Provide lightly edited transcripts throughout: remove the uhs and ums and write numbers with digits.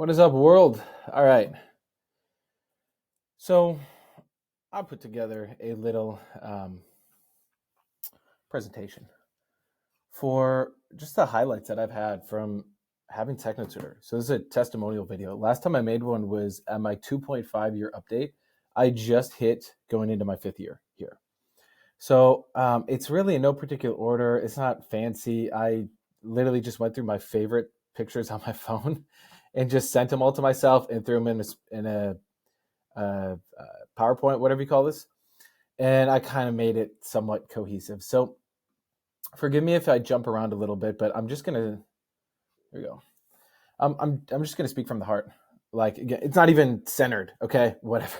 What is up, world? All right. So I put together a little presentation for just the highlights that I've had from having TechnoTutor. So this is a testimonial video. Last time I made one was at my 2.5 year update. I just hit going into my 5th year here. So it's really in no particular order. It's not fancy. I literally just went through my favorite pictures on my phone and just sent them all to myself and threw them in a PowerPoint, whatever you call this. And I kind of made it somewhat cohesive. So forgive me if I jump around a little bit, but I'm just gonna. Here we go. I'm just gonna speak from the heart. Like, again, it's not even centered. Okay, whatever.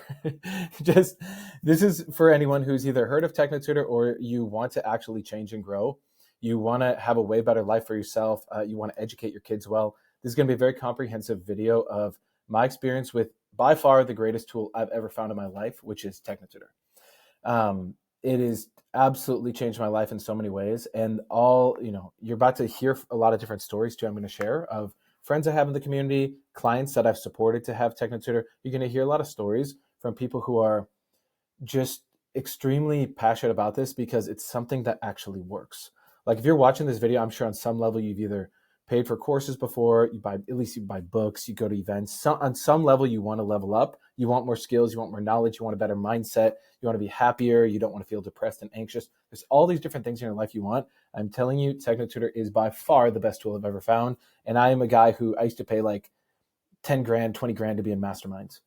Just this is for anyone who's either heard of TechnoTutor or you want to actually change and grow. You want to have a way better life for yourself. You want to educate your kids well. This is going to be a very comprehensive video of my experience with by far the greatest tool I've ever found in my life, which is TechnoTutor. It has absolutely changed my life in so many ways. And you're about to hear a lot of different stories too. I'm going to share of friends I have in the community, clients that I've supported to have TechnoTutor. You're going to hear a lot of stories from people who are just extremely passionate about this because it's something that actually works. Like if you're watching this video, I'm sure on some level you've either paid for courses before, you buy books, you go to events. So on some level, you want to level up. You want more skills, you want more knowledge, you want a better mindset, you want to be happier, you don't want to feel depressed and anxious. There's all these different things in your life you want. I'm telling you, TechnoTutor is by far the best tool I've ever found. And I am a guy who I used to pay like 10 grand, 20 grand to be in masterminds.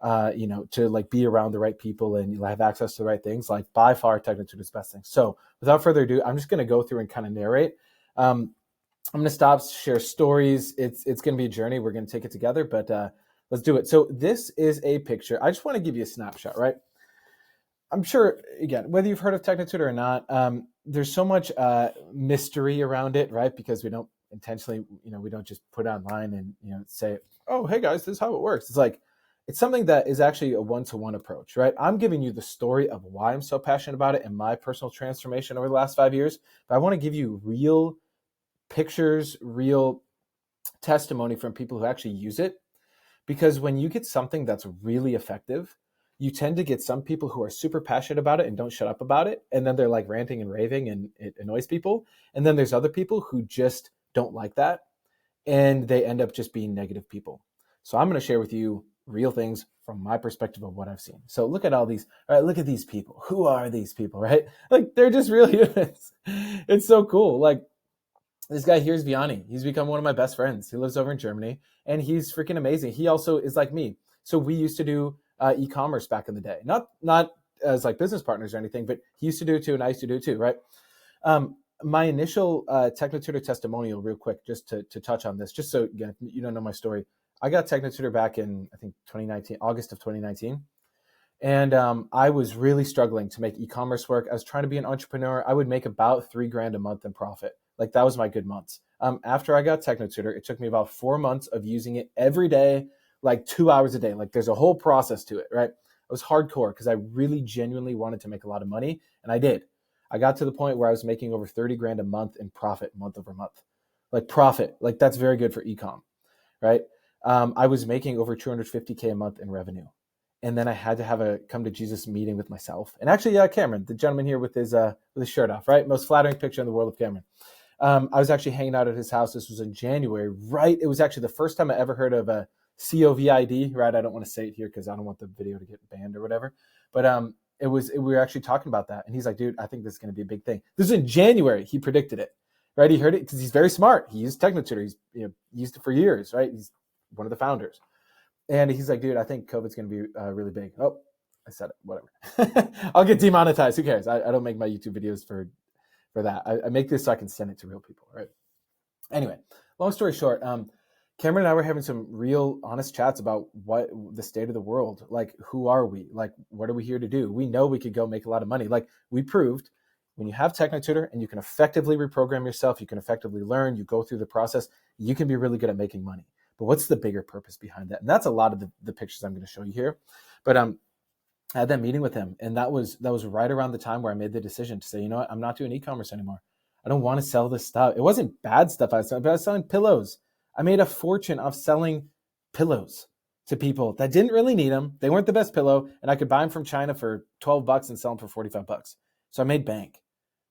To like be around the right people and you have access to the right things. Like by far, TechnoTutor is the best thing. So without further ado, I'm just going to go through and kind of narrate. I'm going to stop, share stories. It's going to be a journey. We're going to take it together, but let's do it. So this is a picture. I just want to give you a snapshot, right? I'm sure, again, whether you've heard of TechnoTutor or not, there's so much mystery around it, right? Because we don't intentionally, we don't just put it online and, say, oh, hey guys, this is how it works. It's like, it's something that is actually a one-to-one approach, right? I'm giving you the story of why I'm so passionate about it and my personal transformation over the last 5 years, but I want to give you real pictures, real testimony from people who actually use it. Because when you get something that's really effective, you tend to get some people who are super passionate about it and don't shut up about it. And then they're like ranting and raving and it annoys people. And then there's other people who just don't like that. And they end up just being negative people. So I'm going to share with you real things from my perspective of what I've seen. So look at all these, all right, look at these people. Who are these people, right? Like they're just real humans. It's so cool. Like, this guy here is Vianney. He's become one of my best friends. He lives over in Germany, and he's freaking amazing. He also is like me. So we used to do e-commerce back in the day, not as like business partners or anything, but he used to do it too, and I used to do it too, right? My initial TechnoTutor testimonial, real quick, just to touch on this, just so again, you don't know my story. I got TechnoTutor back in, I think, 2019, August of 2019. And I was really struggling to make e-commerce work. I was trying to be an entrepreneur. I would make about 3 grand a month in profit. Like that was my good months. After I got TechnoTutor, it took me about 4 months of using it every day, like 2 hours a day. Like there's a whole process to it, right? It was hardcore because I really genuinely wanted to make a lot of money, and I did. I got to the point where I was making over 30 grand a month in profit, month over month. Like profit, like that's very good for e-com, right? I was making over 250K a month in revenue. And then I had to have a come to Jesus meeting with myself. And actually, Cameron, the gentleman here with his shirt off, right? Most flattering picture in the world of Cameron. I was actually hanging out at his house. This was in January, right? It was actually the first time I ever heard of a COVID, right? I don't want to say it here because I don't want the video to get banned or whatever. But we were actually talking about that. And he's like, dude, I think this is going to be a big thing. This is in January. He predicted it, right? He heard it because he's very smart. He used TechnoTutor. He's used it for years, right? He's one of the founders. And he's like, dude, I think COVID's going to be really big. Oh, I said it, whatever. I'll get demonetized. Who cares? I don't make my YouTube videos for that. I make this so I can send it to real people, right? Anyway, long story short, Cameron and I were having some real honest chats about what the state of the world, like who are we? Like, what are we here to do? We know we could go make a lot of money. Like we proved when you have TechnoTutor and you can effectively reprogram yourself, you can effectively learn, you go through the process, you can be really good at making money. But what's the bigger purpose behind that? And that's a lot of the pictures I'm going to show you here. But I had that meeting with him, and that was right around the time where I made the decision to say, you know what, I'm not doing e-commerce anymore. I don't want to sell this stuff. It wasn't bad stuff I was selling, but I was selling pillows. I made a fortune off selling pillows to people that didn't really need them. They weren't the best pillow, and I could buy them from China for $12 and sell them for $45. So I made bank,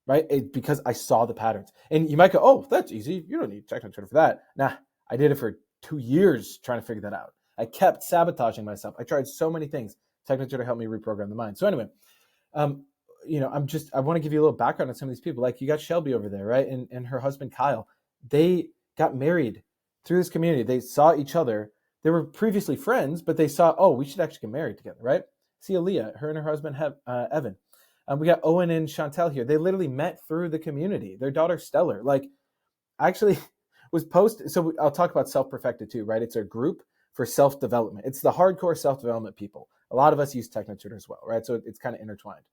right? Because I saw the patterns. And you might go, oh, that's easy. You don't need TechnoTutor for that. Nah, I did it for 2 years trying to figure that out. I kept sabotaging myself. I tried so many things. TechnoTutor helped me reprogram the mind. So anyway, I want to give you a little background on some of these people. Like you got Shelby over there, right? And her husband, Kyle. They got married through this community. They saw each other. They were previously friends, but they saw, oh, we should actually get married together, right? See Aaliyah, her and her husband, Evan. We got Owen and Chantel here. They literally met through the community. Their daughter, Stellar, actually was posted. So I'll talk about Self-Perfected too, right? It's a group for self-development. It's the hardcore self-development people. A lot of us use TechnoTutor as well, right? So it's kind of intertwined.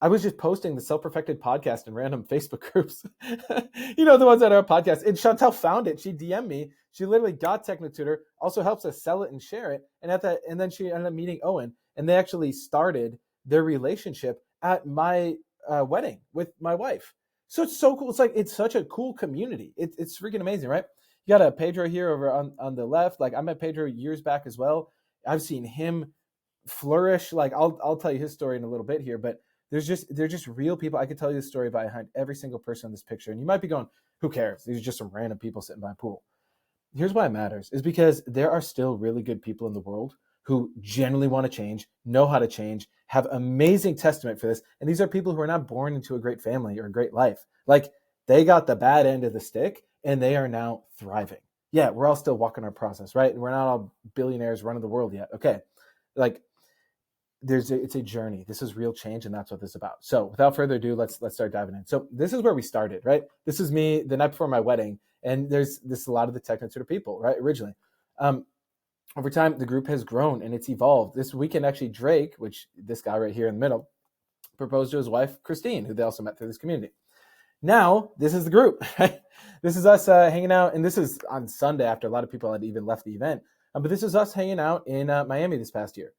I was just posting the Self-Perfected podcast in random Facebook groups. The ones that are podcast. And Chantel found it. She DM'd me. She literally got TechnoTutor, also helps us sell it and share it. And then she ended up meeting Owen. And they actually started their relationship at my wedding with my wife. So it's so cool. It's such a cool community. It's freaking amazing, right? You got a Pedro here over on the left. I met Pedro years back as well. I've seen him flourish. I'll tell you his story in a little bit here, but they're just real people. I could tell you the story behind every single person in this picture. And you might be going, who cares? These are just some random people sitting by a pool. Here's why it matters, is because there are still really good people in the world who genuinely want to change, know how to change, have amazing testament for this. And these are people who are not born into a great family or a great life. They got the bad end of the stick and they are now thriving. Yeah, we're all still walking our process, right? We're not all billionaires running the world yet. Okay. It's a journey. This is real change, and that's what this is about. So without further ado, let's start diving in. So this is where we started, right? This is me the night before my wedding, and there's a lot of the TechnoTutor people, right? Originally, over time, the group has grown and it's evolved. This weekend, actually, Drake, which this guy right here in the middle, proposed to his wife, Christine, who they also met through this community. Now, this is the group, right? This is us hanging out, and this is on Sunday after a lot of people had even left the event. But this is us hanging out in Miami this past year.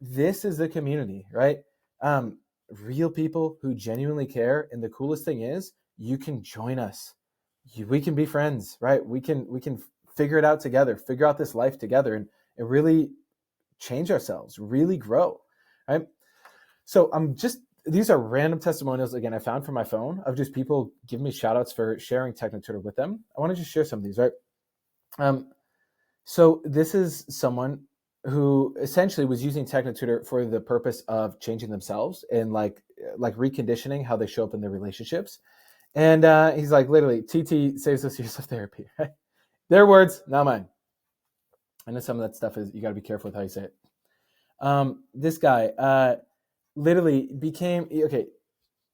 This is the community, right? Real people who genuinely care. And the coolest thing is you can join us. We can be friends, right? We can figure it out together, figure out this life together and really change ourselves, really grow, right? So these are random testimonials, again, I found from my phone of just people giving me shout outs for sharing TechnoTutor with them. I want to just share some of these, right? So this is someone who essentially was using TechnoTutor for the purpose of changing themselves and like reconditioning how they show up in their relationships. And he's like, literally, TT saves us years of therapy. Right? Their words, not mine. I know some of that stuff is, you got to be careful with how you say it. This guy literally became, okay,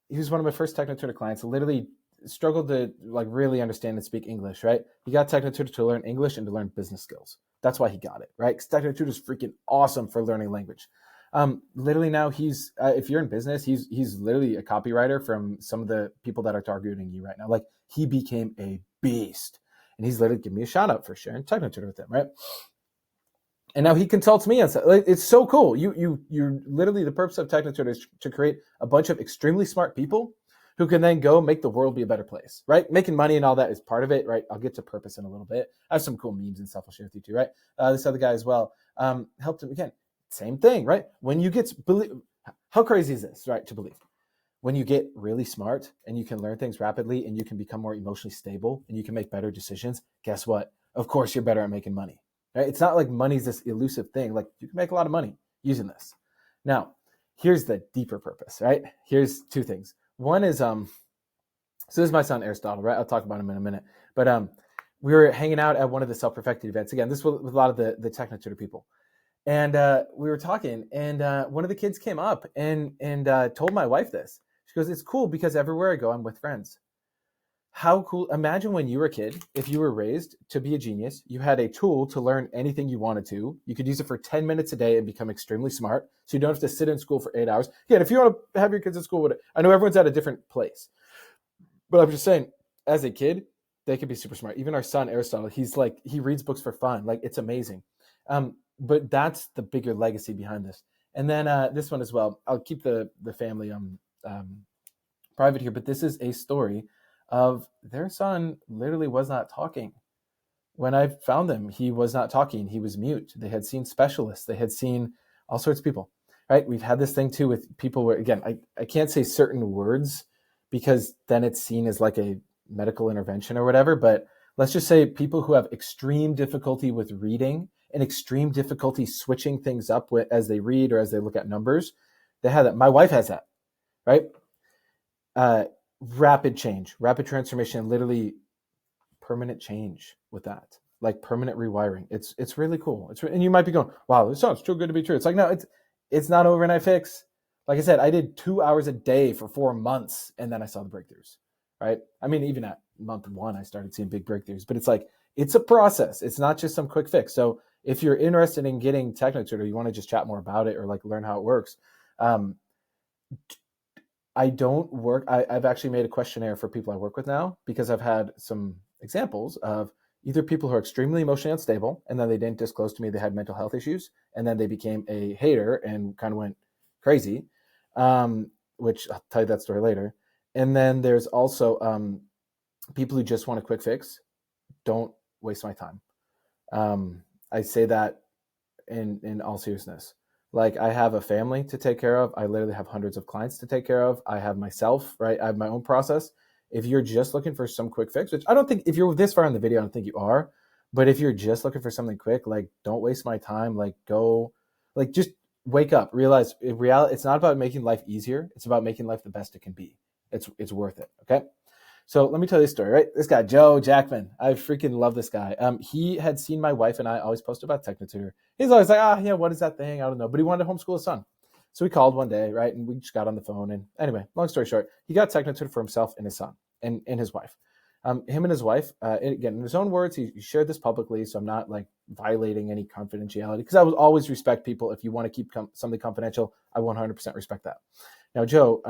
he was one of my first TechnoTutor clients, literally struggled to really understand and speak English, right? He got TechnoTutor to learn English and to learn business skills. That's why he got it, right? Because TechnoTutor is freaking awesome for learning language. Literally now he's, if you're in business, he's literally a copywriter from some of the people that are targeting you right now. He became a beast, and he's literally giving me a shout out for sharing TechnoTutor with him, right? And now he consults me on stuff. It's so cool. You literally, the purpose of TechnoTutor is to create a bunch of extremely smart people who can then go make the world be a better place, right? Making money and all that is part of it, right? I'll get to purpose in a little bit. I have some cool memes and stuff I'll share with you too, right? This other guy as well helped him again. Same thing, right? When you get how crazy is this, right? To believe when you get really smart and you can learn things rapidly and you can become more emotionally stable and you can make better decisions. Guess what? Of course, you're better at making money. Right? It's not like money's this elusive thing. You can make a lot of money using this. Now, here's the deeper purpose, right? Here's two things. One is, so this is my son Aristotle, right? I'll talk about him in a minute. But we were hanging out at one of the Self-Perfected events. Again, this was with a lot of the TechnoTutor people. And we were talking, and one of the kids came up and told my wife this. She goes, it's cool because everywhere I go, I'm with friends. How cool. Imagine when you were a kid, if you were raised to be a genius, you had a tool to learn anything you wanted to. You could use it for 10 minutes a day and become extremely smart. So you don't have to sit in school for 8 hours. Again, if you want to have your kids in school, I know everyone's at a different place. But I'm just saying, as a kid, they could be super smart. Even our son, Aristotle, he reads books for fun. It's amazing. But that's the bigger legacy behind this. And then this one as well. I'll keep the family private here, but this is a story of their son literally was not talking when I found them, he was not talking. He was mute. They had seen specialists. They had seen all sorts of people, right? We've had this thing too with people where, again, I can't say certain words because then it's seen as like a medical intervention or whatever. But let's just say people who have extreme difficulty with reading and extreme difficulty switching things up as they read or as they look at numbers, they have that. My wife has that, right? Rapid change, rapid transformation, literally permanent change with that, like permanent rewiring. It's really cool. And you might be going, wow, this sounds too good to be true. It's like, no, it's not an overnight fix. Like I said, I did 2 hours a day for 4 months, and then I saw the breakthroughs, right? I mean, even at month 1, I started seeing big breakthroughs, but it's like, it's a process. It's not just some quick fix. So if you're interested in getting TechnoTutor, you want to just chat more about it or like learn how it works. I've actually made a questionnaire for people I work with now because I've had some examples of either people who are extremely emotionally unstable and then they didn't disclose to me they had mental health issues and then they became a hater and kind of went crazy, which I'll tell you that story later. And then there's also people who just want a quick fix. Don't waste my time. I say that in all seriousness. Like, I have a family to take care of. I literally have hundreds of clients to take care of. I have myself, right? I have my own process. If you're just looking for some quick fix, which I don't think, if you're this far in the video, I don't think you are, but if you're just looking for something quick, like, don't waste my time. Like, go, like, just wake up, realize in reality, it's not about making life easier. It's about making life the best it can be. It's worth it. Okay. So let me tell you a story, right? This guy, Joe Jackman, I freaking love this guy. He had seen my wife and I always post about TechnoTutor. He's always like, yeah, what is that thing? I don't know. But he wanted to homeschool his son. So we called one day, right? And we just got on the phone. And anyway, long story short, he got TechnoTutor for himself and his son and his wife. Him and his wife, again, in his own words, he shared this publicly. So I'm not like violating any confidentiality because I will always respect people. If you want to keep something confidential, I 100% respect that. Now, Joe,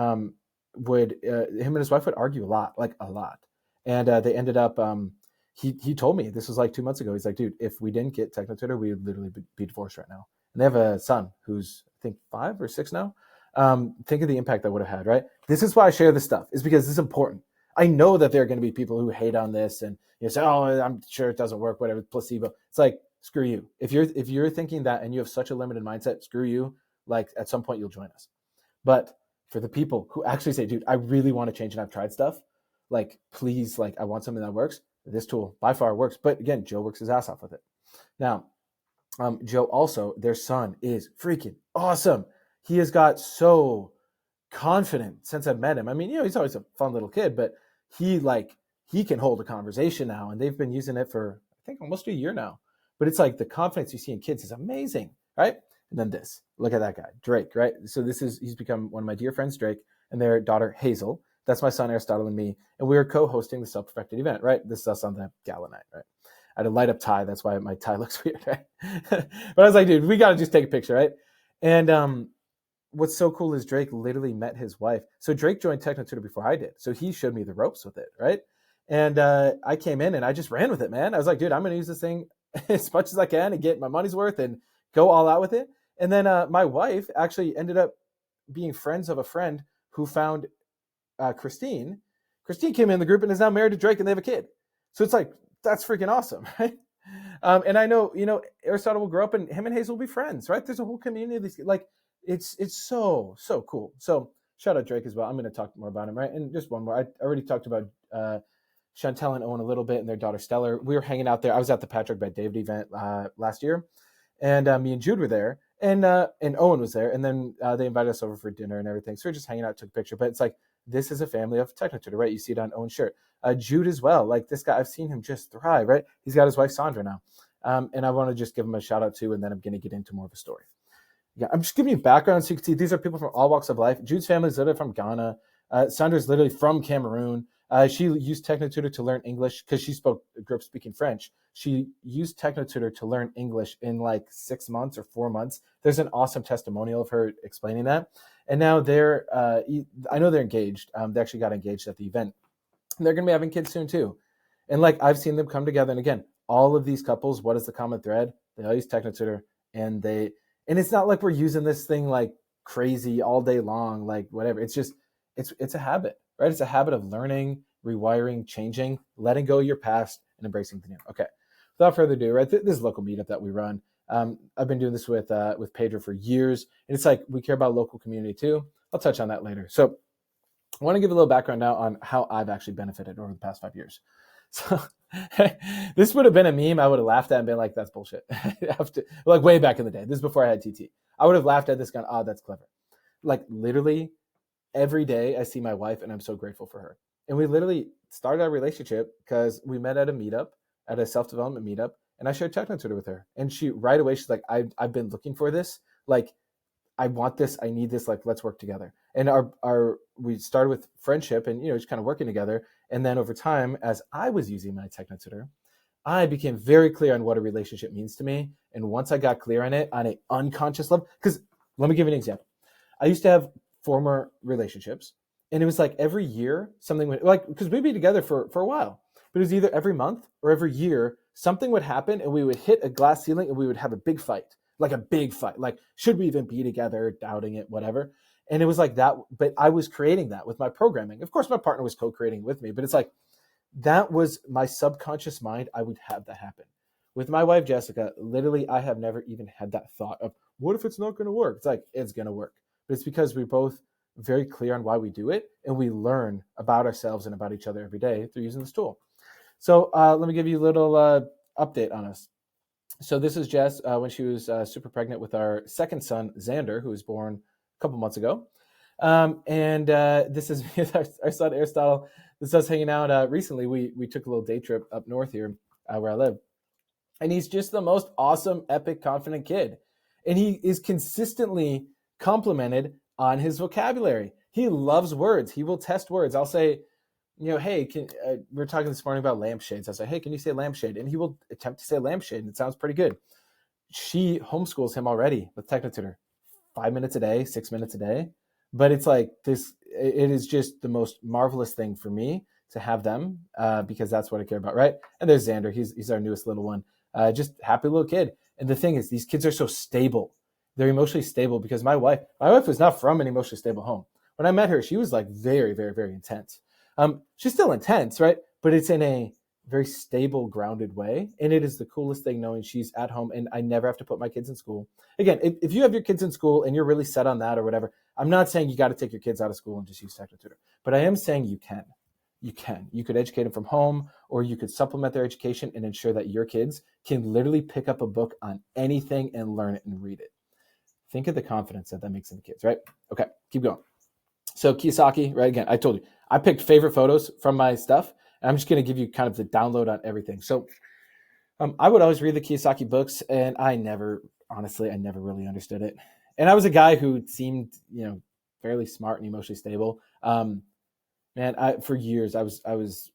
him and his wife would argue a lot, and they ended up. He told me this was like 2 months ago. He's like, dude, if we didn't get TechnoTutor, we would literally be divorced right now. And they have a son who's I think 5 or 6 now. Think of the impact that would have had, right? This is why I share this stuff, is because this is important. I know that there are going to be people who hate on this and say, oh, I'm sure it doesn't work, whatever, placebo. It's like, screw you. If you're thinking that and you have such a limited mindset, screw you. Like, at some point you'll join us. But for the people who actually say, dude, I really want to change and I've tried stuff, like, please, like, I want something that works. This tool by far works. But again, Joe works his ass off with it. Now, Joe also, their son is freaking awesome. He has got so confident since I've met him. I mean, he's always a fun little kid, but he can hold a conversation now. And they've been using it for, I think, almost a year now. But it's like the confidence you see in kids is amazing, right? And then this, look at that guy, Drake, right? So he's become one of my dear friends, Drake, and their daughter, Hazel. That's my son, Aristotle, and me. And we were co-hosting the Self-Perfected event, right? This is us on the gala night, right? I had a light up tie. That's why my tie looks weird, right? But I was like, dude, we got to just take a picture, right? And what's so cool is Drake literally met his wife. So Drake joined TechnoTutor before I did. So he showed me the ropes with it, right? And I came in and I just ran with it, man. I was like, dude, I'm going to use this thing as much as I can and get my money's worth and go all out with it. And then my wife actually ended up being friends of a friend who found Christine. Christine came in the group and is now married to Drake and they have a kid. So it's like, that's freaking awesome, right? And I know, Aristotle will grow up and him and Hazel will be friends, right? There's a whole community of these, like, it's so cool. So shout out Drake as well. I'm going to talk more about him, right? And just one more. I already talked about Chantel and Owen a little bit and their daughter Stellar. We were hanging out there. I was at the Patrick Bet David event last year, and me and Jude were there, and Owen was there, and then they invited us over for dinner and everything. So we're just hanging out, took a picture. But it's like, this is a family of TechnoTutor, right? You see it on Owen's shirt. Jude as well. Like, this guy, I've seen him just thrive, right? He's got his wife Sandra now, and I want to just give him a shout out too, and then I'm going to get into more of a story. Yeah, I'm just giving you background so you can see these are people from all walks of life. Jude's family is literally from Ghana. Sandra's literally from Cameroon. She used TechnoTutor to learn English because she grew up speaking French. She used TechnoTutor to learn English in like 6 months or 4 months. There's an awesome testimonial of her explaining that. And now I know they're engaged. They actually got engaged at the event. And they're going to be having kids soon too. And like, I've seen them come together. And again, all of these couples, what is the common thread? They all use TechnoTutor, and it's not like we're using this thing like crazy all day long, like whatever. It's just, it's a habit, right? It's a habit of learning, rewiring, changing, letting go of your past, and embracing the new. Okay. without further ado, right, this is a local meetup that we run. I've been doing this with Pedro for years, and it's like we care about local community too. I'll touch on that later. So I want to give a little background now on how I've actually benefited over the past 5 years. So this would have been a meme I would have laughed at and been like, that's bullshit. After, like way back in the day. This is before I had TT. I would have laughed at this gone, oh, that's clever. Like literally every day I see my wife and I'm so grateful for her. And we literally started our relationship because we met at a meetup, at a self-development meetup, and I shared TechnoTutor with her. And she right away, she's like, I've been looking for this. Like, I want this, I need this, like, let's work together. And we started with friendship and, just kind of working together. And then over time, as I was using my TechnoTutor, I became very clear on what a relationship means to me. And once I got clear on it on an unconscious level, because let me give you an example. I used to have former relationships, and it was like every year something would, like, because we'd be together for a while, but it was either every month or every year something would happen and we would hit a glass ceiling and we would have a big fight. Like a big fight, like should we even be together, doubting it, whatever. And it was like that, but I was creating that with my programming. Of course, my partner was co-creating with me, but it's like, that was my subconscious mind. I would have that happen. With my wife, Jessica, literally, I have never even had that thought of, what if it's not going to work? It's like, it's going to work. But it's because we're both very clear on why we do it. And we learn about ourselves and about each other every day through using this tool. So let me give you a little update on us. So this is Jess when she was super pregnant with our second son, Xander, who was born a couple months ago. And this is our son, Aristotle. This is us hanging out recently. We took a little day trip up north here where I live. And he's just the most awesome, epic, confident kid. And he is consistently complimented on his vocabulary. He loves words. He will test words. I'll say, hey, we're talking this morning about lampshades. I say, hey, can you say lampshade? And he will attempt to say lampshade, and it sounds pretty good. She homeschools him already with TechnoTutor, 5 minutes a day, 6 minutes a day. But it's like this, it is just the most marvelous thing for me to have them because that's what I care about, right? And there's Xander. He's our newest little one. Just happy little kid. And the thing is, these kids are so stable. They're emotionally stable because my wife was not from an emotionally stable home. When I met her, she was like very, very, very intense. She's still intense, right? But it's in a very stable, grounded way. And it is the coolest thing knowing she's at home and I never have to put my kids in school. Again, if you have your kids in school and you're really set on that or whatever, I'm not saying you got to take your kids out of school and just use TechnoTutor, but I am saying you can. You could educate them from home, or you could supplement their education and ensure that your kids can literally pick up a book on anything and learn it and read it. Think of the confidence that makes in the kids, right? Okay, keep going. So Kiyosaki, right? Again, I told you, I picked favorite photos from my stuff. And I'm just going to give you kind of the download on everything. So I would always read the Kiyosaki books, and I never really understood it. And I was a guy who seemed, fairly smart and emotionally stable. For years, I was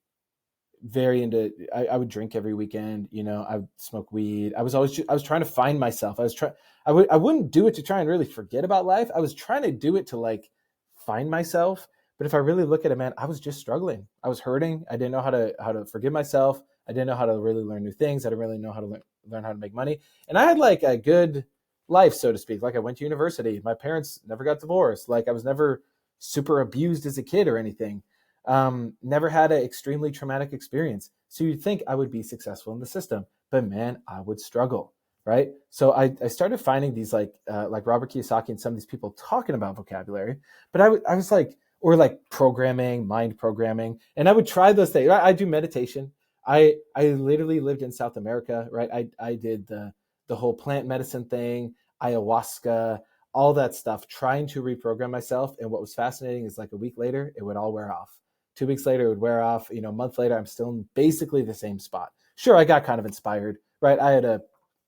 very into, I would drink every weekend, I would smoke weed. I was trying to find myself. I wouldn't do it to try and really forget about life. I was trying to do it to like find myself. But if I really look at it, man, I was just struggling. I was hurting. I didn't know how to forgive myself. I didn't know how to really learn new things. I didn't really know how to learn how to make money. And I had like a good life, so to speak. Like I went to university. My parents never got divorced. Like I was never super abused as a kid or anything. Never had an extremely traumatic experience. So you'd think I would be successful in the system, but man, I would struggle, right? So I started finding these like Robert Kiyosaki and some of these people talking about vocabulary, but I was like, or like programming, mind programming, and I would try those things. I do meditation. I literally lived in South America, right? I did the whole plant medicine thing, ayahuasca, all that stuff, trying to reprogram myself. And what was fascinating is like a week later, it would all wear off. 2 weeks later, it would wear off. A month later, I'm still in basically the same spot. Sure, I got kind of inspired, right? I had a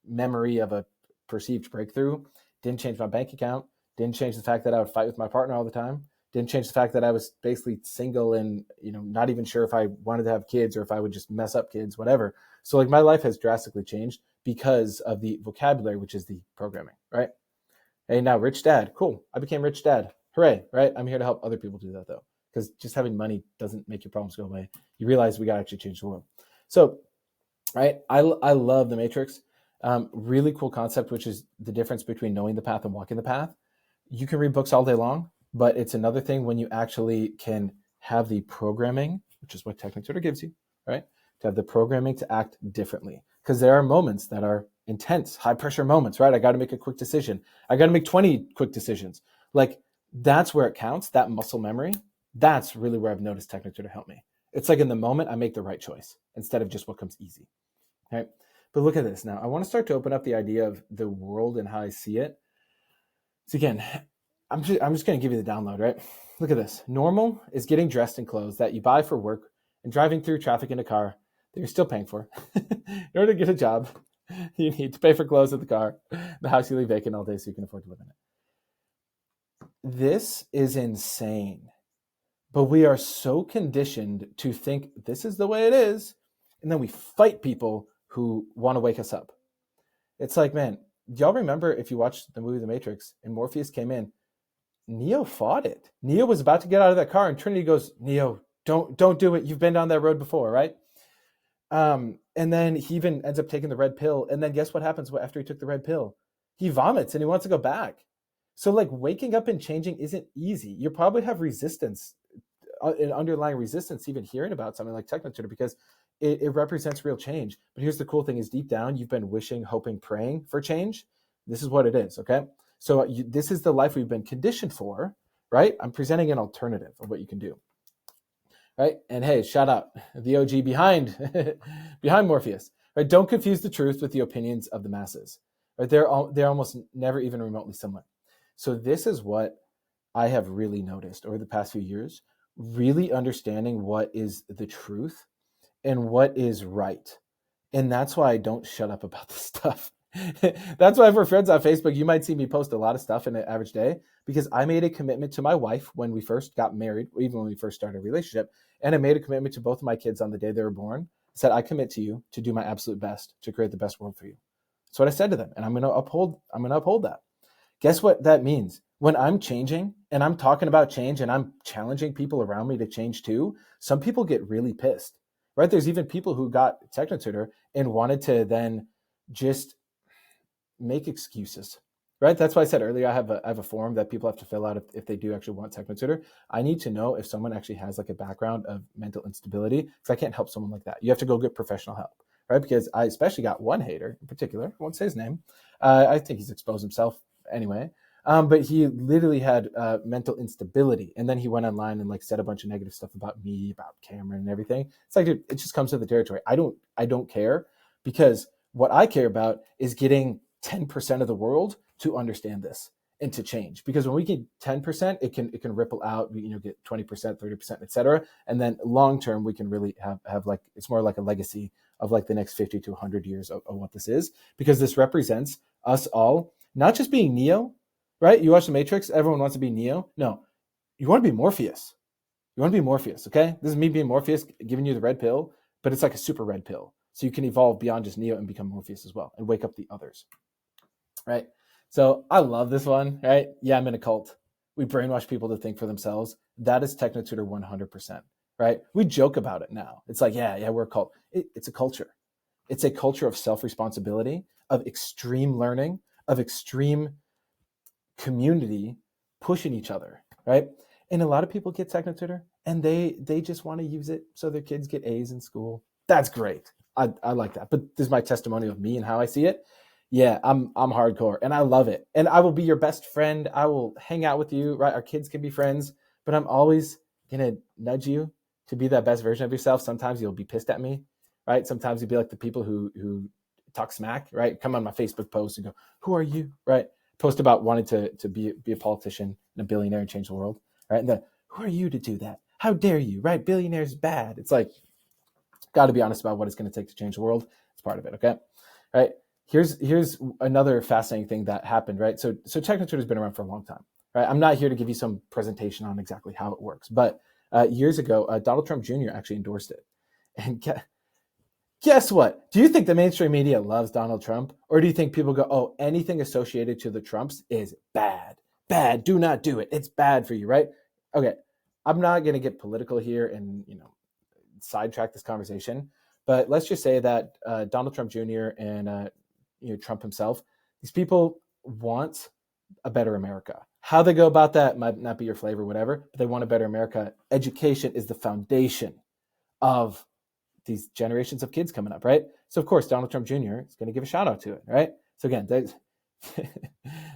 memory of a perceived breakthrough. Didn't change my bank account. Didn't change the fact that I would fight with my partner all the time. Didn't change the fact that I was basically single and, not even sure if I wanted to have kids or if I would just mess up kids, whatever. So like my life has drastically changed because of the vocabulary, which is the programming, right? Hey, now rich dad. Cool. I became rich dad. Hooray, right? I'm here to help other people do that though, because just having money doesn't make your problems go away. You realize we got to actually change the world. So, right, I love the Matrix. Really cool concept, which is the difference between knowing the path and walking the path. You can read books all day long, but it's another thing when you actually can have the programming, which is what TechnoTutor gives you, right? To have the programming to act differently. because there are moments that are intense, high pressure moments, right? I got to make a quick decision. I got to make 20 quick decisions. Like that's where it counts, that muscle memory. That's really where I've noticed TechnoTutor help me. It's like in the moment, I make the right choice instead of just what comes easy, right? But look at this now. I want to start to open up the idea of the world and how I see it. So again, I'm just going to give you the download, right? Look at this. Normal is getting dressed in clothes that you buy for work and driving through traffic in a car that you're still paying for. In order to get a job, you need to pay for clothes at the car, the house you leave vacant all day so you can afford to live in it. This is insane. But we are so conditioned to think this is the way it is, and then we fight people who want to wake us up. It's like, man, do y'all remember if you watched the movie The Matrix and Morpheus came in, Neo fought it. Neo was about to get out of that car and Trinity goes, Neo, don't do it. You've been down that road before, right? And then he even ends up taking the red pill. And then guess what happens after he took the red pill? He vomits and he wants to go back. So like waking up and changing isn't easy. You probably have resistance, an underlying resistance, even hearing about something like TechnoTutor, because it represents real change. But here's the cool thing is deep down, you've been wishing, hoping, praying for change. This is what it is, okay? So this is the life we've been conditioned for, right? I'm presenting an alternative of what you can do, right? And hey, shout out the OG behind Morpheus, right? Don't confuse the truth with the opinions of the masses, right? They're almost never even remotely similar. So this is what I have really noticed over the past few years, really understanding what is the truth and what is right. And that's why I don't shut up about this stuff. That's why for friends on Facebook, you might see me post a lot of stuff in an average day because I made a commitment to my wife when we first got married, or even when we first started a relationship. And I made a commitment to both of my kids on the day they were born. I said, I commit to you to do my absolute best to create the best world for you. That's what I said to them. And I'm going to uphold that. Guess what that means? When I'm changing and I'm talking about change and I'm challenging people around me to change too, some people get really pissed, right? There's even people who got TechnoTutor and wanted to then just make excuses, right? That's why I said earlier, I have a form that people have to fill out if they do actually want TechnoTutor. I need to know if someone actually has like a background of mental instability, because I can't help someone like that. You have to go get professional help, right? Because I especially got one hater in particular, I won't say his name. I think he's exposed himself anyway. But he literally had mental instability. And then he went online and like said a bunch of negative stuff about me, about Cameron and everything. It's like, dude, it just comes with the territory. I don't care, because what I care about is getting 10% of the world to understand this and to change. Because when we get 10%, it can ripple out, get 20%, 30%, et cetera. And then long term, we can really have like, it's more like a legacy of like the next 50 to 100 years of what this is, because this represents us all, not just being Neo, right? You watch The Matrix, everyone wants to be Neo. No, you want to be Morpheus. You want to be Morpheus, okay? This is me being Morpheus, giving you the red pill, but it's like a super red pill. So you can evolve beyond just Neo and become Morpheus as well and wake up the others, right? So I love this one, right? Yeah, I'm in a cult. We brainwash people to think for themselves. That is TechnoTutor 100%, right? We joke about it now. It's like, yeah, we're a cult. It's a culture. It's a culture of self-responsibility, of extreme learning, of extreme community pushing each other, right? And a lot of people get TechnoTutor and they just want to use it so their kids get A's in school. That's great. I like that. But this is my testimony of me and how I see it. Yeah, I'm hardcore and I love it. And I will be your best friend. I will hang out with you, right? Our kids can be friends, but I'm always gonna nudge you to be that best version of yourself. Sometimes you'll be pissed at me, right? Sometimes you'll be like the people who talk smack, right? Come on my Facebook post and go, "Who are you?" Right? Post about wanting to be a politician and a billionaire and change the world, right? And then, who are you to do that? How dare you, right? Billionaire's bad. It's like, got to be honest about what it's going to take to change the world. It's part of it, okay? Right? Here's another fascinating thing that happened, right? So TechnoTutor has been around for a long time, right? I'm not here to give you some presentation on exactly how it works, but years ago, Donald Trump Jr. actually endorsed it. And guess what? Do you think the mainstream media loves Donald Trump? Or do you think people go, oh, anything associated to the Trumps is bad? Bad. Do not do it. It's bad for you, right? Okay. I'm not going to get political here and, sidetrack this conversation. But let's just say that Donald Trump Jr. and Trump himself, these people want a better America. How they go about that might not be your flavor, whatever, but they want a better America. Education is the foundation of these generations of kids coming up, right? So of course, Donald Trump Jr. is going to give a shout out to it, right? So again,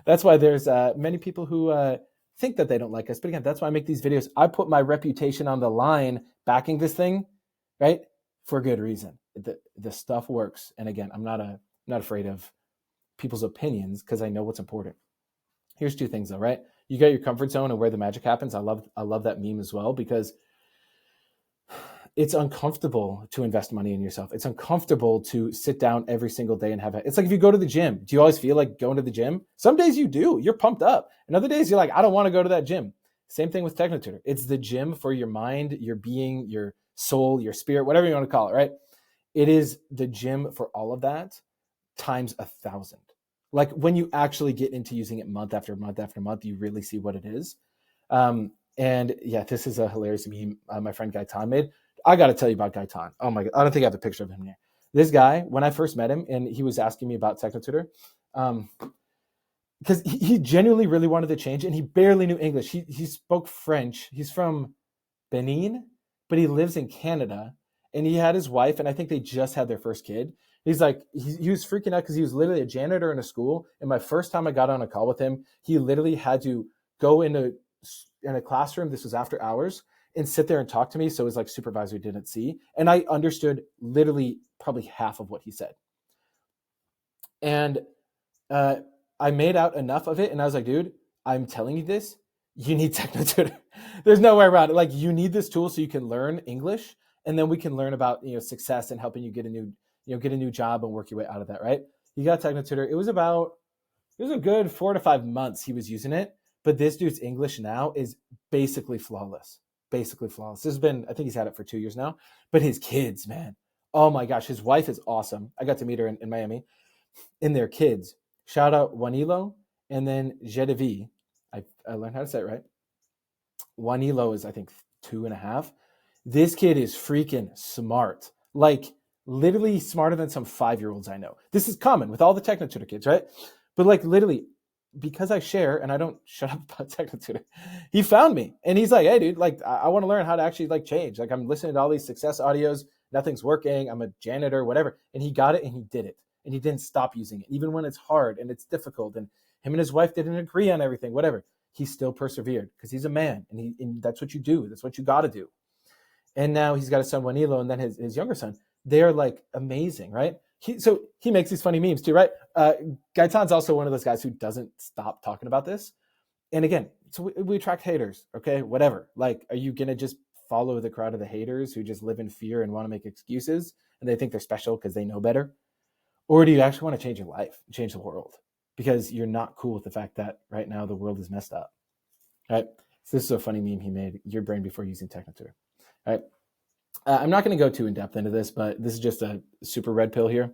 that's why there's many people who think that they don't like us. But again, that's why I make these videos. I put my reputation on the line backing this thing, right? For good reason. The stuff works. And again, I'm not afraid of people's opinions because I know what's important. Here's two things though, right? You got your comfort zone and where the magic happens. I love that meme as well, because it's uncomfortable to invest money in yourself. It's uncomfortable to sit down every single day and have it. It's like if you go to the gym, do you always feel like going to the gym? Some days you do, you're pumped up. And other days you're like, I don't want to go to that gym. Same thing with TechnoTutor. It's the gym for your mind, your being, your soul, your spirit, whatever you want to call it, right? It is the gym for all of that times 1,000. Like when you actually get into using it month after month after month, you really see what it is. And yeah, this is a hilarious meme my friend Gaitan made. I got to tell you about Gaitan. Oh my God. I don't think I have a picture of him here. This guy, when I first met him and he was asking me about TechnoTutor, because he genuinely really wanted to change and he barely knew English. He spoke French. He's from Benin, but he lives in Canada, and he had his wife, and I think they just had their first kid. He's like, he was freaking out because he was literally a janitor in a school. And my first time I got on a call with him, he literally had to go in a classroom. This was after hours, and sit there and talk to me. So it was like supervisor didn't see. And I understood literally probably half of what he said. And I made out enough of it. And I was like, dude, I'm telling you this, you need TechnoTutor. There's no way around it. Like, you need this tool so you can learn English, and then we can learn about, success and helping you get a new job and work your way out of that, right? You got TechnoTutor. It was a good 4 to 5 months he was using it. But this dude's English now is basically flawless. This has been, I think he's had it for 2 years now. But his kids, man, oh my gosh, his wife is awesome. I got to meet her in Miami. And their kids, shout out Juanilo and then Genevieve. I learned how to say it right. Juanilo is, I think, 2.5. This kid is freaking smart. Like, literally smarter than some 5-year-olds I know. This is common with all the TechnoTutor kids, right? But like, literally, because I share and I don't shut up about TechnoTutor, he found me and he's like, hey dude, like I want to learn how to actually like change. Like, I'm listening to all these success audios, nothing's working, I'm a janitor, whatever. And he got it and he did it. And he didn't stop using it, even when it's hard and it's difficult. And him and his wife didn't agree on everything, whatever. He still persevered because he's a man, and that's what you do. That's what you got to do. And now he's got a son, Juanilo, and then his younger son. They're like amazing, right? So he makes these funny memes too, right? Gaitan's also one of those guys who doesn't stop talking about this. And again, so we attract haters, okay? Whatever. Like, are you going to just follow the crowd of the haters who just live in fear and want to make excuses and they think they're special because they know better? Or do you actually want to change your life, change the world? Because you're not cool with the fact that right now the world is messed up, right? So this is a funny meme he made, your brain before using TechnoTutor, right? I'm not going to go too in depth into this, but this is just a super red pill here.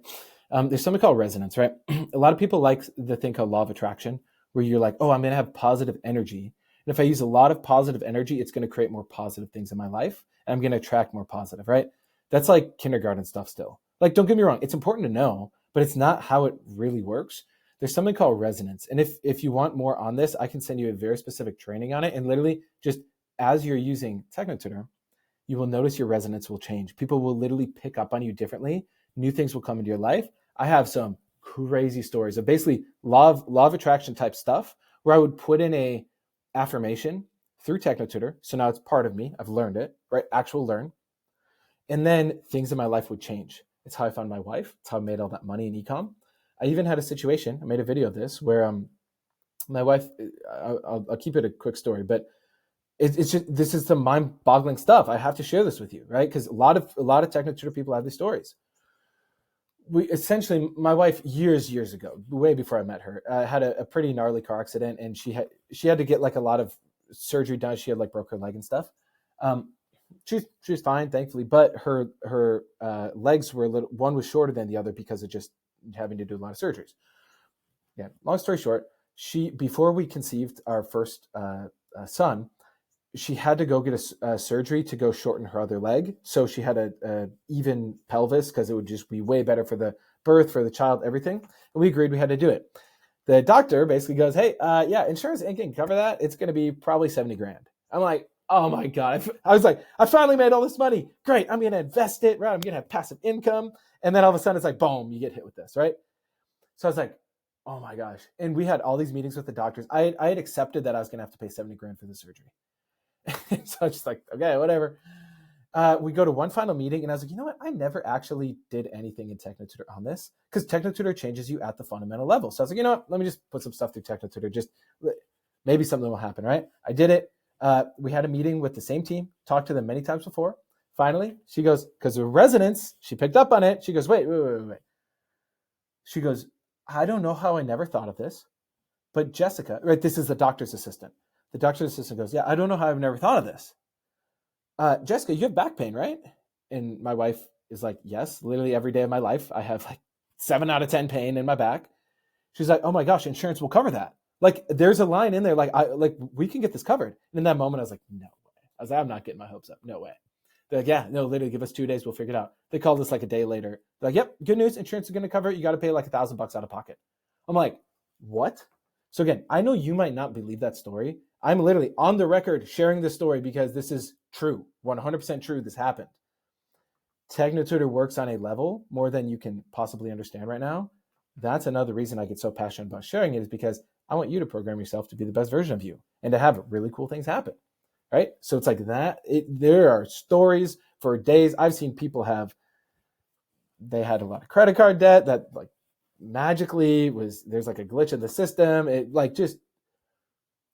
There's something called resonance, right? A lot of people like the thing called law of attraction, where you're like, oh, I'm going to have positive energy. And if I use a lot of positive energy, it's going to create more positive things in my life. And I'm going to attract more positive, right? That's like kindergarten stuff still. Like, don't get me wrong. It's important to know, but it's not how it really works. There's something called resonance. And if you want more on this, I can send you a very specific training on it. And literally just as you're using TechnoTutor, you will notice your resonance will change. People will literally pick up on you differently. New things will come into your life. I have some crazy stories of basically law of attraction type stuff where I would put in a affirmation through TechnoTutor. So now it's part of me. I've learned it, right? Actual learn. And then things in my life would change. It's how I found my wife. It's how I made all that money in ecom. I even had a situation, I made a video of this, where my wife, I'll keep it a quick story, but it's just, this is some mind-boggling stuff. I have to share this with you, right? Because a lot of TechnoTutor people have these stories. My wife years ago, way before I met her, had a pretty gnarly car accident, and she had to get like a lot of surgery done. She had like broke her leg and stuff. She was fine, thankfully, but her legs were one was shorter than the other because of just having to do a lot of surgeries. Yeah, long story short, before we conceived our first son, she had to go get a surgery to go shorten her other leg. So she had a even pelvis because it would just be way better for the birth, for the child, everything. And we agreed we had to do it. The doctor basically goes, hey, yeah, insurance ain't going to cover that. It's going to be probably $70,000. I'm like, Oh my God. I was like, I finally made all this money. Great. I'm going to invest it, right? I'm going to have passive income. And then all of a sudden it's like, boom, you get hit with this, right? So I was like, oh my gosh. And we had all these meetings with the doctors. I had accepted that I was going to have to pay 70 grand for the surgery. So I was just like, okay, whatever. We go to one final meeting and I was like, you know what? I never actually did anything in TechnoTutor on this because TechnoTutor changes you at the fundamental level. So I was like, you know what? Let me just put some stuff through TechnoTutor. Just maybe something will happen, right? I did it. We had a meeting with the same team, talked to them many times before. Finally, she goes, because of resonance, she picked up on it. She goes, wait. She goes, I don't know how I never thought of this, but Jessica, right? This is the doctor's assistant. The doctor's assistant goes, yeah, I don't know how I've never thought of this. Jessica, you have back pain, right? And my wife is like, yes, literally every day of my life, I have like 7 out of 10 pain in my back. She's like, oh my gosh, insurance will cover that. Like there's a line in there, like we can get this covered. And in that moment, I was like, no way. I was like, I'm not getting my hopes up. No way. They're like, yeah, no, literally give us 2 days. We'll figure it out. They called us like a day later. They're like, yep, good news. Insurance is going to cover it. You got to pay like $1,000 out of pocket. I'm like, what? So again, I know you might not believe that story. I'm literally on the record sharing this story because this is true, 100% true. This happened. TechnoTutor works on a level more than you can possibly understand right now. That's another reason I get so passionate about sharing it is because I want you to program yourself to be the best version of you and to have really cool things happen, right? So it's like that. There are stories for days. I've seen people they had a lot of credit card debt that like magically there's like a glitch in the system. It like just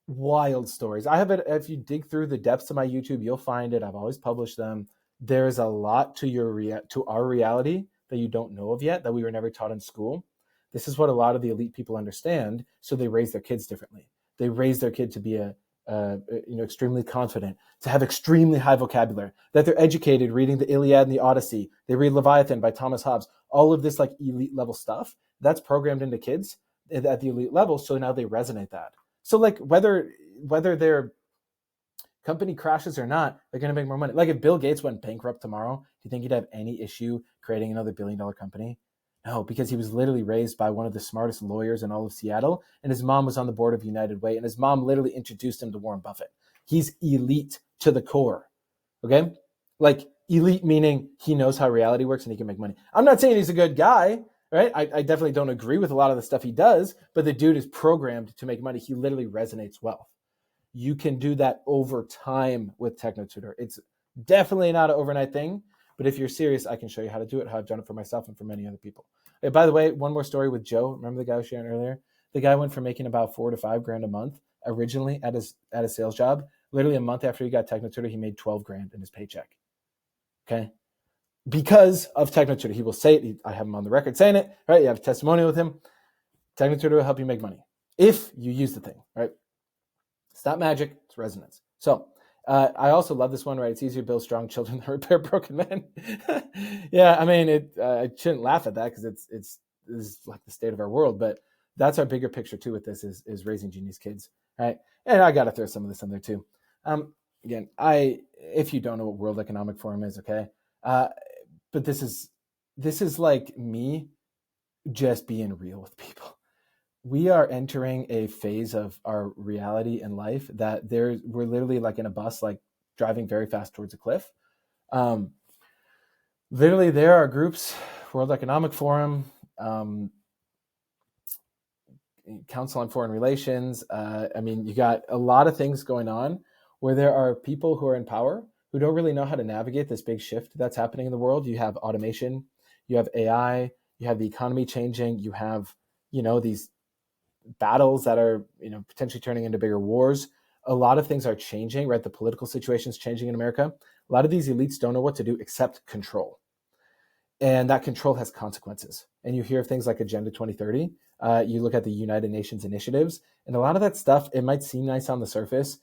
wild stories. I have it. If you dig through the depths of my YouTube, you'll find it. I've always published them. There's a lot to our reality that you don't know of yet, that we were never taught in school. This is what a lot of the elite people understand. So they raise their kids differently. They raise their kid to be extremely confident, to have extremely high vocabulary, that they're educated reading the Iliad and the Odyssey. They read Leviathan by Thomas Hobbes. All of this like elite level stuff that's programmed into kids at the elite level. So now they resonate that. So like whether their company crashes or not, they're going to make more money. Like if Bill Gates went bankrupt tomorrow, do you think he'd have any issue creating another $1 billion company? No, because he was literally raised by one of the smartest lawyers in all of Seattle, and his mom was on the board of United Way, and his mom literally introduced him to Warren Buffett. He's elite to the core, okay? Like elite meaning he knows how reality works and he can make money. I'm not saying he's a good guy, right? I definitely don't agree with a lot of the stuff he does, but the dude is programmed to make money. He literally resonates wealth. You can do that over time with TechnoTutor. It's definitely not an overnight thing, but if you're serious, I can show you how to do it, how I've done it for myself and for many other people. Hey, by the way, one more story with Joe. Remember the guy I was sharing earlier? The guy went from making about $4 to $5 grand a month originally at his sales job. Literally a month after he got TechnoTutor, he made 12 grand in his paycheck. Okay? Because of TechnoTutor. He will say it. I have him on the record saying it, right? You have a testimonial with him. TechnoTutor will help you make money if you use the thing, right? It's not magic, it's resonance. So I also love this one, right? It's easier to build strong children than repair broken men. Yeah, I mean, I shouldn't laugh at that because this is like the state of our world, but that's our bigger picture too with this is raising genius kids, right? And I got to throw some of this in there too. Again, if you don't know what World Economic Forum is, okay, but this is like me just being real with people. We are entering a phase of our reality in life that we're literally like in a bus, like driving very fast towards a cliff. Literally, there are groups, World Economic Forum, Council on Foreign Relations. I mean, you got a lot of things going on where there are people who are in power who don't really know how to navigate this big shift that's happening in the world. You have automation, you have AI, you have the economy changing, you have, these battles that are potentially turning into bigger wars. A lot of things are changing, right? The political situation is changing in America. A lot of these elites don't know what to do except control, and that control has consequences. And you hear of things like Agenda 2030. You look at the United Nations initiatives, and a lot of that stuff, it might seem nice on the surface.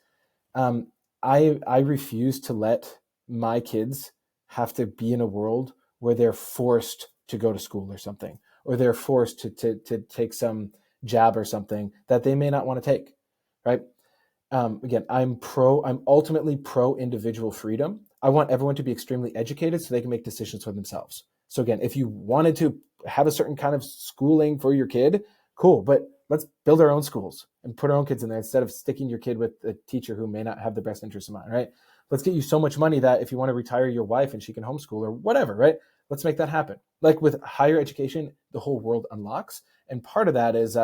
I refuse to let my kids have to be in a world where they're forced to go to school or something, or they're forced to take some jab or something that they may not want to take, right? Again, I'm ultimately pro individual freedom. I want everyone to be extremely educated so they can make decisions for themselves. So again, if you wanted to have a certain kind of schooling for your kid, cool, but let's build our own schools and put our own kids in there instead of sticking your kid with a teacher who may not have the best interest in mind, right? Let's get you so much money that if you want to retire your wife and she can homeschool or whatever, right? Let's make that happen. Like with higher education, the whole world unlocks. And part of that is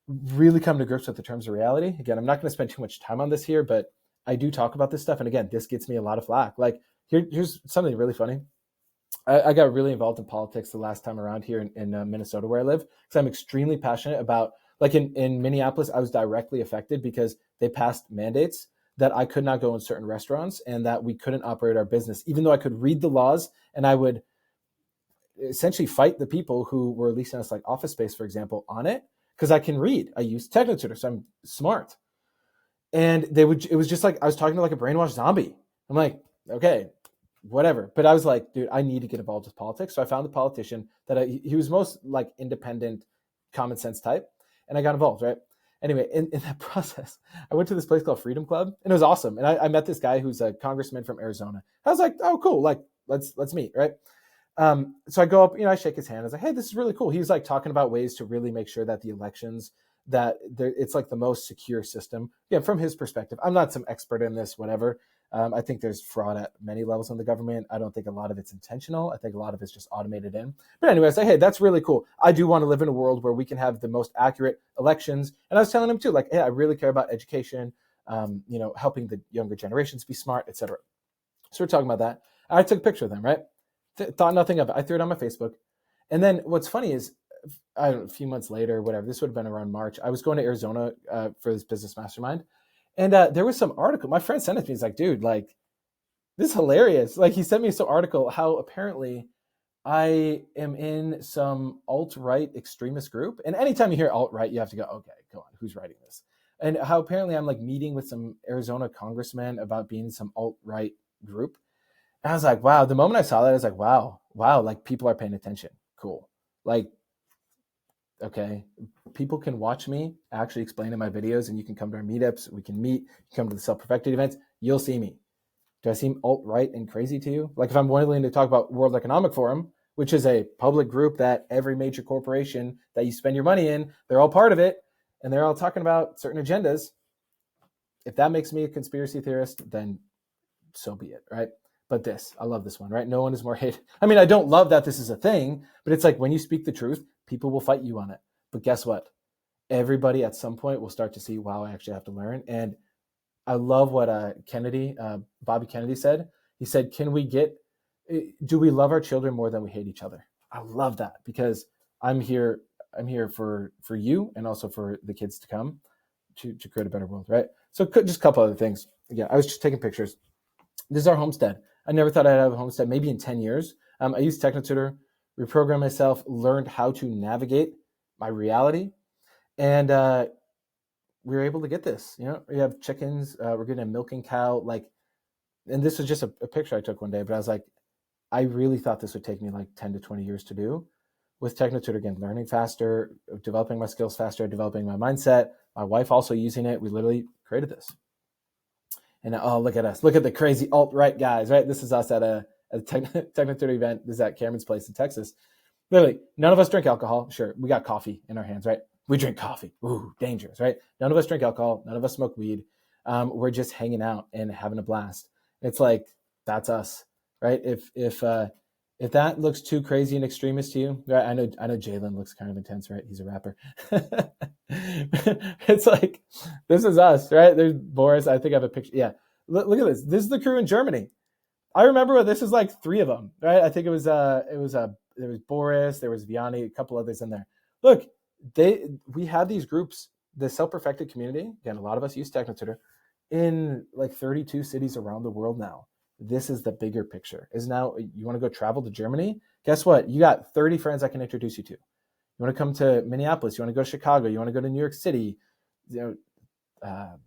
really come to grips with the terms of reality. Again, I'm not going to spend too much time on this here, but I do talk about this stuff. And again, this gets me a lot of flack. Like here's something really funny. I got really involved in politics the last time around here in Minnesota where I live, because I'm extremely passionate about, like in Minneapolis, I was directly affected because they passed mandates that I could not go in certain restaurants and that we couldn't operate our business, even though I could read the laws and I would essentially fight the people who were leasing us like office space, for example, on it, because I can read. I use TechnoTutor, so I'm smart. And it was just like I was talking to like a brainwashed zombie. I'm like, okay, whatever. But I was like, dude, I need to get involved with politics. So I found the politician that he was most like independent, common sense type. And I got involved, right? Anyway, in that process, I went to this place called Freedom Club and it was awesome. And I met this guy who's a congressman from Arizona. I was like, oh, cool. Like, let's meet, right? So I go up, I shake his hand. I was like, hey, this is really cool. He was like talking about ways to really make sure that the elections, it's like the most secure system. Yeah, from his perspective. I'm not some expert in this, whatever. I think there's fraud at many levels in the government. I don't think a lot of it's intentional. I think a lot of it's just automated in. But anyway, I say, hey, that's really cool. I do want to live in a world where we can have the most accurate elections. And I was telling him too, like, hey, I really care about education, helping the younger generations be smart, et cetera. So we're talking about that. I took a picture of them, right? Thought nothing of it. I threw it on my Facebook. And then what's funny is, I don't know, a few months later, whatever, this would have been around March, I was going to Arizona for this business mastermind. And there was some article. My friend sent it to me. He's like, dude, like, this is hilarious. Like, he sent me some article how apparently I am in some alt-right extremist group. And anytime you hear alt-right, you have to go, okay, go on, who's writing this? And how apparently I'm like meeting with some Arizona congressmen about being in some alt-right group. And I was like, wow. The moment I saw that, I was like, wow, like people are paying attention. Cool. Like, okay, people can watch me actually explain in my videos, and you can come to our meetups. We can meet. You come to the self-perfected events. You'll see me. Do I seem alt-right and crazy to you? Like if I'm willing to talk about World Economic Forum, which is a public group that every major corporation that you spend your money in, they're all part of it, and they're all talking about certain agendas. If that makes me a conspiracy theorist, then so be it, right? But I love this one, right? No one is more hated. I mean, I don't love that this is a thing, but it's like when you speak the truth, people will fight you on it. But guess what? Everybody at some point will start to see, wow, I actually have to learn. And I love what Bobby Kennedy said. He said, do we love our children more than we hate each other? I love that because I'm here for you and also for the kids to come to create a better world, right? So just a couple other things. Again, I was just taking pictures. This is our homestead. I never thought I'd have a homestead, maybe in 10 years. I used TechnoTutor, reprogrammed myself, learned how to navigate my reality. And we were able to get this. We have chickens. We're getting a milking cow. And this was just a picture I took one day, but I was like, I really thought this would take me like 10 to 20 years to do. With TechnoTutor, again, learning faster, developing my skills faster, developing my mindset. My wife also using it. We literally created this. And oh, look at us. Look at the crazy alt-right guys, right? This is us at a TechnoTutor event. This is at Cameron's place in Texas. Literally, none of us drink alcohol. Sure, we got coffee in our hands, right? We drink coffee. Ooh, dangerous, right? None of us drink alcohol. None of us smoke weed. We're just hanging out and having a blast. It's like, that's us, right? If that looks too crazy and extremist to you, right? I know Jalen looks kind of intense, right? He's a rapper. It's like, this is us, right? There's Boris. I think I have a picture. Yeah. Look at this. This is the crew in Germany. I remember this is like 3 of them, right? I think there was Boris, there was Vianney, a couple others in there. Look, we have these groups, the self-perfected community. Again, a lot of us use TechnoTutor in like 32 cities around the world now. This is the bigger picture. Is now you want to go travel to Germany? Guess what? You got 30 friends I can introduce you to. You want to come to Minneapolis? You want to go to Chicago? You want to go to New York City? You want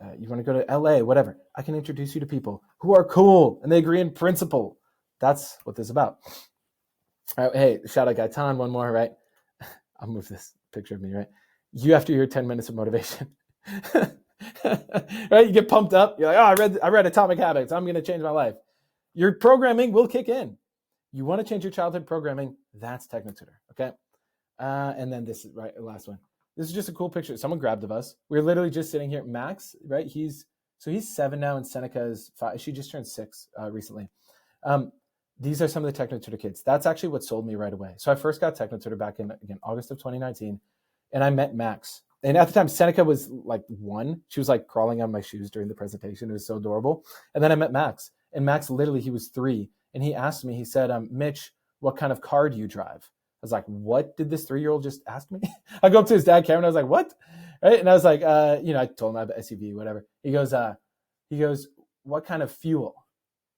to go to LA? Whatever. I can introduce you to people who are cool and they agree in principle. That's what this is about. All right, hey, shout out Gaitan. One more, right? I'll move this picture of me, right? You after your 10 minutes of motivation. Right? You get pumped up. You're like, oh, I read Atomic Habits. I'm going to change my life. Your programming will kick in. You want to change your childhood programming? That's TechnoTutor. Okay. And then this is right, the last one. This is just a cool picture. Someone grabbed of us. We're literally just sitting here. Max, right? He's 7 now, and Seneca is 5. She just turned 6 recently. These are some of the TechnoTutor kids. That's actually what sold me right away. So I first got TechnoTutor back in, again, August of 2019, and I met Max. And at the time, Seneca was like 1. She was like crawling on my shoes during the presentation. It was so adorable. And then I met Max, and Max literally, he was 3, and he asked me, he said, Mitch, what kind of car do you drive? I was like, what did this 3-year-old just ask me? I go up to his dad, Cameron. I was like, what? Right? And I was like, I told him I have an SUV, whatever. He goes, what kind of fuel?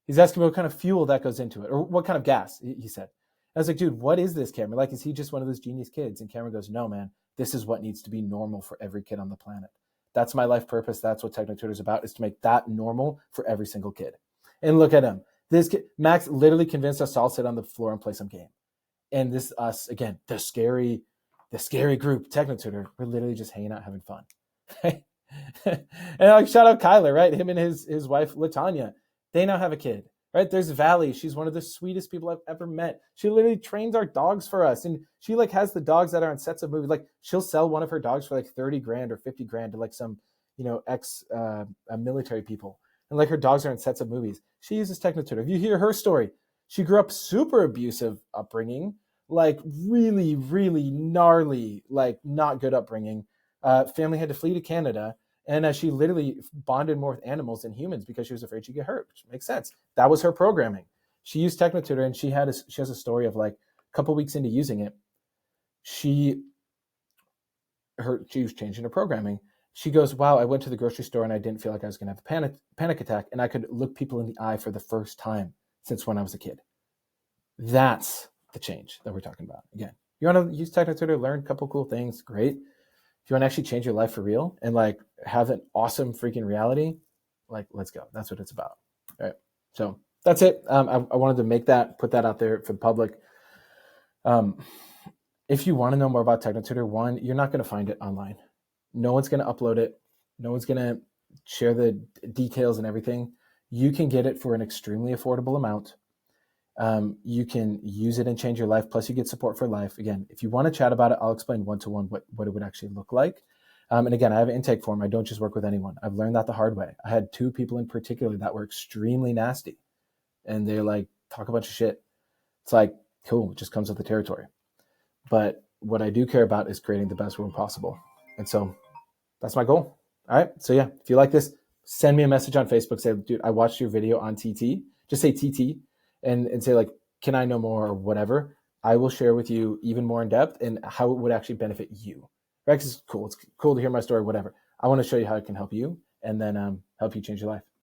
He's asking me what kind of fuel that goes into it, or what kind of gas, he said. I was like, dude, what is this, Cameron? Like, is he just one of those genius kids? And Cameron goes, no, man, this is what needs to be normal for every kid on the planet. That's my life purpose. That's what TechnoTutor is about, is to make that normal for every single kid. And look at him. This kid, Max literally convinced us to all sit on the floor and play some game. And this us, again, the scary group, TechnoTutor, we're literally just hanging out, having fun. Right? And like, shout out Kyler, right? Him and his wife, LaTanya, they now have a kid, right? There's Valley. She's one of the sweetest people I've ever met. She literally trains our dogs for us. And she like has the dogs that are on sets of movies. Like, she'll sell one of her dogs for like 30 grand or 50 grand to like some, military people. And like, her dogs are in sets of movies. She uses TechnoTutor. If you hear her story, she grew up super abusive upbringing, like really, really gnarly, like not good upbringing. Family had to flee to Canada. And she literally bonded more with animals than humans because she was afraid she'd get hurt, which makes sense. That was her programming. She used TechnoTutor, and she has a story of like a couple weeks into using it, she was changing her programming. She goes, wow, I went to the grocery store and I didn't feel like I was going to have a panic attack, and I could look people in the eye for the first time since when I was a kid. That's the change that we're talking about. Again, you want to use TechnoTutor, learn a couple cool things, great. If you want to actually change your life for real and like have an awesome freaking reality, like, let's go. That's what it's about. All right. So that's it. I wanted to put that out there for the public. If you want to know more about TechnoTutor, one, you're not going to find it online. No one's going to upload it. No one's going to share the details and everything. You can get it for an extremely affordable amount. You can use it and change your life. Plus, you get support for life. Again, if you want to chat about it, I'll explain one-to-one what it would actually look like. And again, I have an intake form. I don't just work with anyone. I've learned that the hard way. I had 2 people in particular that were extremely nasty, and they're like, talk a bunch of shit. It's like, cool, it just comes with the territory. But what I do care about is creating the best room possible. And so that's my goal. All right. So yeah, if you like this, send me a message on Facebook. Say, dude, I watched your video on TT. Just say TT. And say like, can I know more or whatever? I will share with you even more in depth and how it would actually benefit you. Right? 'Cause it's cool. It's cool to hear my story, whatever. I want to show you how it can help you and then help you change your life.